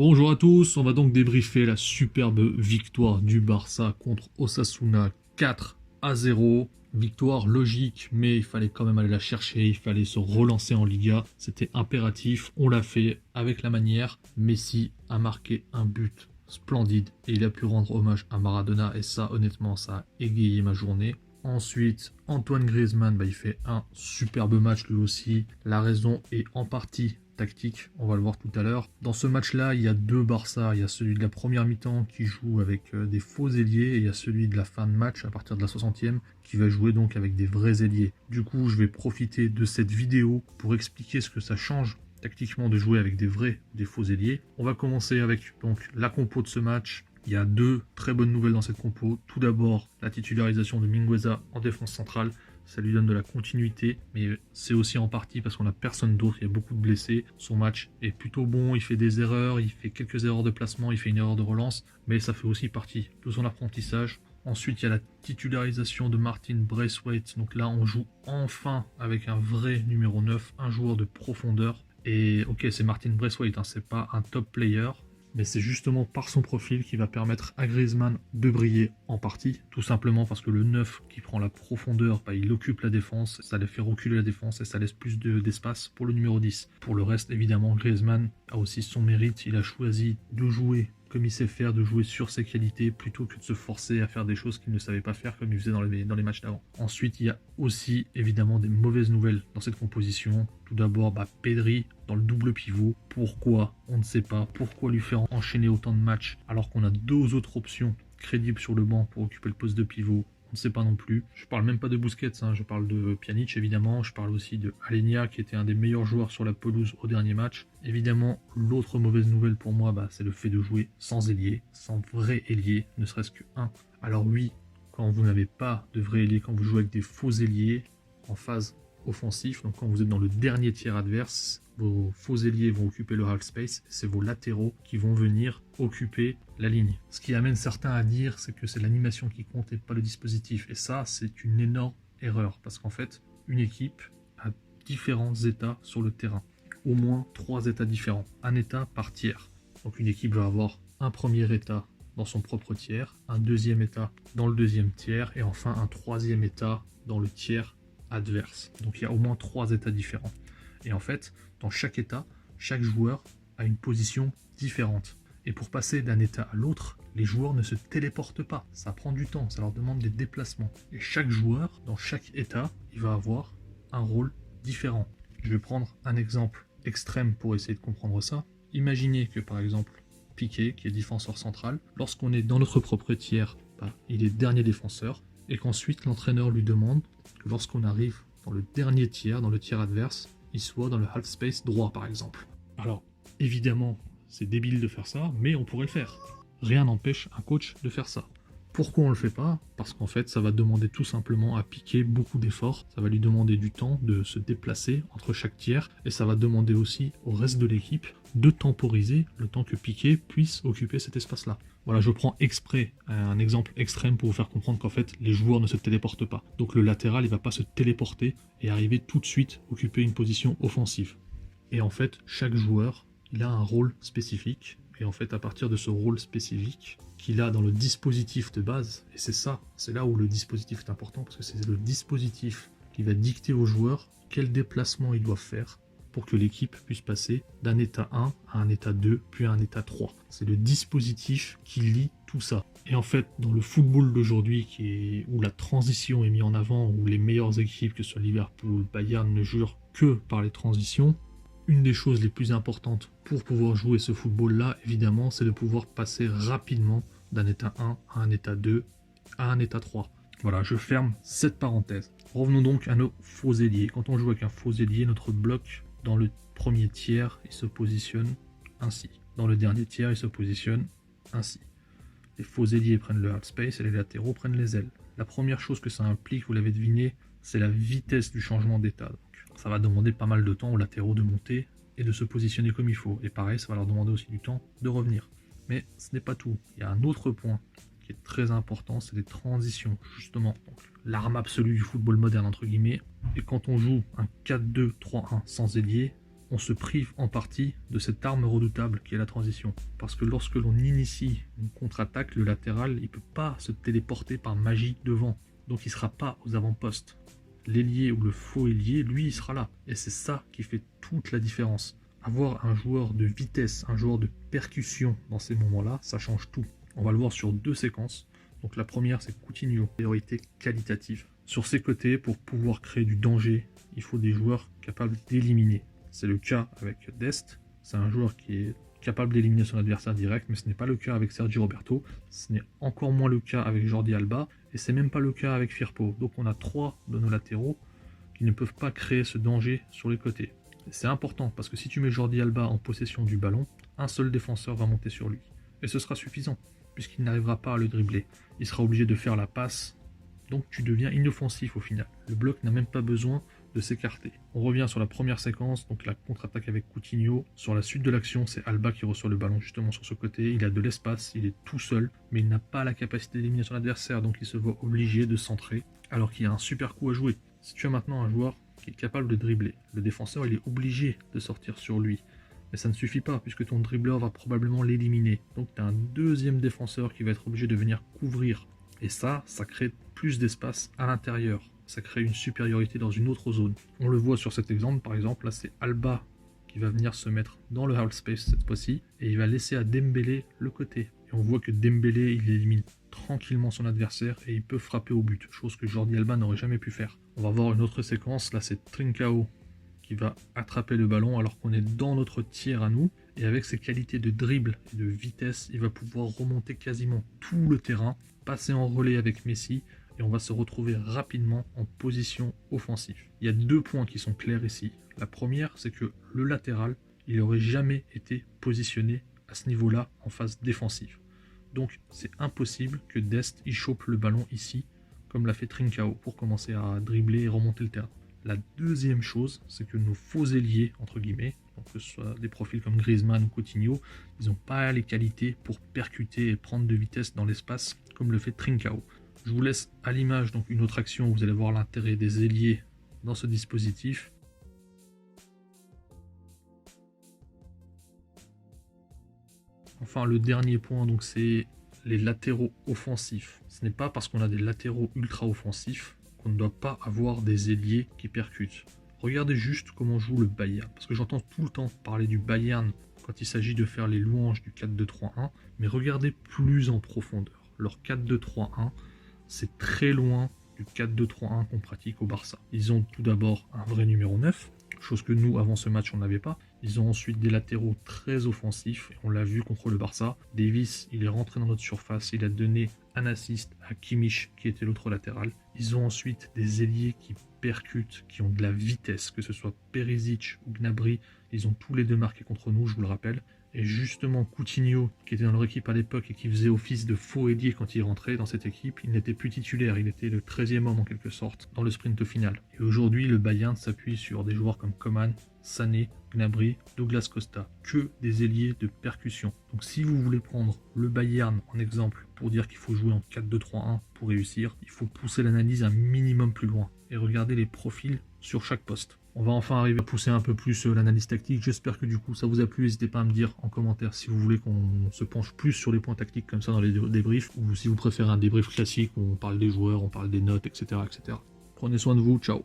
Bonjour à tous, on va donc débriefer la superbe victoire du Barça contre Osasuna 4-0. Victoire logique, mais il fallait quand même aller la chercher, il fallait se relancer en Liga, c'était impératif, on l'a fait avec la manière. Messi a marqué un but splendide et il a pu rendre hommage à Maradona et ça honnêtement ça a égayé ma journée. Ensuite, Antoine Griezmann, il fait un superbe match lui aussi. La raison est en partie tactique, on va le voir tout à l'heure. Dans ce match-là, il y a deux Barça. Il y a celui de la première mi-temps qui joue avec des faux ailiers et il y a celui de la fin de match à partir de la 60e qui va jouer donc avec des vrais ailiers. Du coup, je vais profiter de cette vidéo pour expliquer ce que ça change tactiquement de jouer avec des vrais ou des faux ailiers. On va commencer avec donc la compo de ce match. Il y a deux très bonnes nouvelles dans cette compo. Tout d'abord, la titularisation de Mingueza en défense centrale. Ça lui donne de la continuité, mais c'est aussi en partie parce qu'on n'a personne d'autre, il y a beaucoup de blessés. Son match est plutôt bon, il fait des erreurs, il fait quelques erreurs de placement, il fait une erreur de relance, mais ça fait aussi partie de son apprentissage. Ensuite, il y a la titularisation de Martin Braithwaite. Donc là, on joue enfin avec un vrai numéro 9, un joueur de profondeur. Et ok, c'est Martin Braithwaite, c'est pas un top player, mais c'est justement par son profil qui va permettre à Griezmann de briller en partie, tout simplement parce que le 9 qui prend la profondeur, il occupe la défense, ça les fait reculer la défense et ça laisse plus d'espace pour le numéro 10. Pour le reste, évidemment, Griezmann a aussi son mérite, il a choisi de jouer comme il sait faire, de jouer sur ses qualités plutôt que de se forcer à faire des choses qu'il ne savait pas faire comme il faisait dans les matchs d'avant. Ensuite, il y a aussi évidemment des mauvaises nouvelles dans cette composition. Tout d'abord, Pedri dans le double pivot. Pourquoi? On ne sait pas. Pourquoi lui faire enchaîner autant de matchs alors qu'on a deux autres options crédibles sur le banc pour occuper le poste de pivot? On ne sait pas non plus. Je parle même pas de Busquets, je parle de Pjanic évidemment, je parle aussi de Alenia qui était un des meilleurs joueurs sur la pelouse au dernier match. Évidemment, l'autre mauvaise nouvelle pour moi, c'est le fait de jouer sans ailier, sans vrai ailier, ne serait-ce que un. Alors oui, quand vous n'avez pas de vrai ailier, quand vous jouez avec des faux ailiers en phase offensif, donc quand vous êtes dans le dernier tiers adverse, vos faux ailiers vont occuper le half space, et c'est vos latéraux qui vont venir occuper la ligne. Ce qui amène certains à dire, c'est que c'est l'animation qui compte et pas le dispositif. Et ça, c'est une énorme erreur, parce qu'en fait, une équipe a différents états sur le terrain. Au moins 3 états différents, un état par tiers. Donc une équipe va avoir un premier état dans son propre tiers, un deuxième état dans le deuxième tiers, et enfin un troisième état dans le tiers adverse. Donc il y a au moins 3 états différents. Et en fait, dans chaque état, chaque joueur a une position différente. Et pour passer d'un état à l'autre, les joueurs ne se téléportent pas. Ça prend du temps, ça leur demande des déplacements. Et chaque joueur, dans chaque état, il va avoir un rôle différent. Je vais prendre un exemple extrême pour essayer de comprendre ça. Imaginez que par exemple, Piqué, qui est défenseur central, lorsqu'on est dans notre propre tiers, il est dernier défenseur, et qu'ensuite l'entraîneur lui demande que lorsqu'on arrive dans le dernier tiers, dans le tiers adverse, il soit dans le half space droit par exemple. Alors évidemment c'est débile de faire ça, mais on pourrait le faire. Rien n'empêche un coach de faire ça. Pourquoi on le fait pas? Parce qu'en fait ça va demander tout simplement à Piqué beaucoup d'efforts, ça va lui demander du temps de se déplacer entre chaque tiers, et ça va demander aussi au reste de l'équipe de temporiser le temps que Piqué puisse occuper cet espace-là. Voilà, je prends exprès un exemple extrême pour vous faire comprendre qu'en fait les joueurs ne se téléportent pas. Donc le latéral il va pas se téléporter et arriver tout de suite occuper une position offensive. Et en fait chaque joueur il a un rôle spécifique, et en fait à partir de ce rôle spécifique qu'il a dans le dispositif de base, et c'est là où le dispositif est important, parce que c'est le dispositif qui va dicter aux joueurs quel déplacement ils doivent faire pour que l'équipe puisse passer d'un état 1 à un état 2, puis à un état 3. C'est le dispositif qui lie tout ça. Et en fait, dans le football d'aujourd'hui, où la transition est mise en avant, où les meilleures équipes, que ce soit Liverpool, Bayern, ne jurent que par les transitions, une des choses les plus importantes pour pouvoir jouer ce football-là, évidemment, c'est de pouvoir passer rapidement d'un état 1 à un état 2 à un état 3. Voilà, je ferme cette parenthèse. Revenons donc à nos faux ailiers. Quand on joue avec un faux ailier, notre bloc dans le premier tiers, il se positionne ainsi. Dans le dernier tiers, il se positionne ainsi. Les faux ailiers prennent le half space et les latéraux prennent les ailes. La première chose que ça implique, vous l'avez deviné, c'est la vitesse du changement d'état. Donc, ça va demander pas mal de temps aux latéraux de monter et de se positionner comme il faut. Et pareil, ça va leur demander aussi du temps de revenir. Mais ce n'est pas tout. Il y a un autre point qui est très important, c'est les transitions, justement. Donc, l'arme absolue du football moderne, entre guillemets. Et quand on joue un 4-2-3-1 sans ailier, on se prive en partie de cette arme redoutable qui est la transition. Parce que lorsque l'on initie une contre-attaque, le latéral, il ne peut pas se téléporter par magie devant. Donc il ne sera pas aux avant-postes. L'ailier ou le faux ailier, lui, il sera là. Et c'est ça qui fait toute la différence. Avoir un joueur de vitesse, un joueur de percussion dans ces moments-là, ça change tout. On va le voir sur 2 séquences. Donc la première, c'est Coutinho, priorité qualitative. Sur ses côtés, pour pouvoir créer du danger, il faut des joueurs capables d'éliminer. C'est le cas avec Dest. C'est un joueur qui est capable d'éliminer son adversaire direct, mais ce n'est pas le cas avec Sergi Roberto. Ce n'est encore moins le cas avec Jordi Alba. Et c'est même pas le cas avec Firpo. Donc on a 3 de nos latéraux qui ne peuvent pas créer ce danger sur les côtés. C'est important parce que si tu mets Jordi Alba en possession du ballon, un seul défenseur va monter sur lui. Et ce sera suffisant, puisqu'il n'arrivera pas à le dribbler. Il sera obligé de faire la passe, donc tu deviens inoffensif au final. Le bloc n'a même pas besoin de s'écarter. On revient sur la première séquence, donc la contre-attaque avec Coutinho. Sur la suite de l'action, c'est Alba qui reçoit le ballon justement sur ce côté. Il a de l'espace, il est tout seul, mais il n'a pas la capacité d'éliminer son adversaire, donc il se voit obligé de centrer, alors qu'il y a un super coup à jouer. Si tu as maintenant un joueur qui est capable de dribbler, le défenseur il est obligé de sortir sur lui. Mais ça ne suffit pas, puisque ton dribbleur va probablement l'éliminer. Donc tu as un deuxième défenseur qui va être obligé de venir couvrir. Et ça crée plus d'espace à l'intérieur. Ça crée une supériorité dans une autre zone. On le voit sur cet exemple, par exemple, là c'est Alba qui va venir se mettre dans le half space cette fois-ci, et il va laisser à Dembélé le côté. Et on voit que Dembélé, il élimine tranquillement son adversaire et il peut frapper au but, chose que Jordi Alba n'aurait jamais pu faire. On va voir une autre séquence, là c'est Trincao qui va attraper le ballon alors qu'on est dans notre tiers à nous, et avec ses qualités de dribble et de vitesse, il va pouvoir remonter quasiment tout le terrain, passer en relais avec Messi, et on va se retrouver rapidement en position offensive. Il y a 2 points qui sont clairs ici. La première, c'est que le latéral, il n'aurait jamais été positionné à ce niveau-là en phase défensive. Donc c'est impossible que Dest y chope le ballon ici, comme l'a fait Trincao, pour commencer à dribbler et remonter le terrain. La deuxième chose, c'est que nos faux ailiers, entre guillemets, donc que ce soit des profils comme Griezmann ou Coutinho, ils n'ont pas les qualités pour percuter et prendre de vitesse dans l'espace, comme le fait Trincao. Je vous laisse à l'image donc une autre action où vous allez voir l'intérêt des ailiers dans ce dispositif. Enfin, le dernier point, donc, c'est les latéraux offensifs. Ce n'est pas parce qu'on a des latéraux ultra offensifs qu'on ne doit pas avoir des ailiers qui percutent. Regardez juste comment joue le Bayern, parce que j'entends tout le temps parler du Bayern quand il s'agit de faire les louanges du 4-2-3-1, mais regardez plus en profondeur. Leur 4-2-3-1, c'est très loin du 4-2-3-1 qu'on pratique au Barça. Ils ont tout d'abord un vrai numéro 9, chose que nous, avant ce match, on n'avait pas. Ils ont ensuite des latéraux très offensifs, et on l'a vu contre le Barça. Davis, il est rentré dans notre surface, il a donné un assist à Kimmich, qui était l'autre latéral. Ils ont ensuite des ailiers qui percutent, qui ont de la vitesse, que ce soit Perisic ou Gnabry, ils ont tous les 2 marqués contre nous, je vous le rappelle. Et justement, Coutinho, qui était dans leur équipe à l'époque et qui faisait office de faux ailier quand il rentrait dans cette équipe, il n'était plus titulaire, il était le 13e homme en quelque sorte dans le sprint final. Et aujourd'hui, le Bayern s'appuie sur des joueurs comme Coman, Sané, Gnabry, Douglas Costa, que des ailiers de percussion. Donc si vous voulez prendre le Bayern en exemple pour dire qu'il faut jouer en 4-2-3-1 pour réussir, il faut pousser l'analyse un minimum plus loin et regarder les profils sur chaque poste. On va enfin arriver à pousser un peu plus l'analyse tactique. J'espère que du coup ça vous a plu. N'hésitez pas à me dire en commentaire si vous voulez qu'on se penche plus sur les points tactiques comme ça dans les débriefs, ou si vous préférez un débrief classique où on parle des joueurs, on parle des notes, etc. etc. Prenez soin de vous, ciao.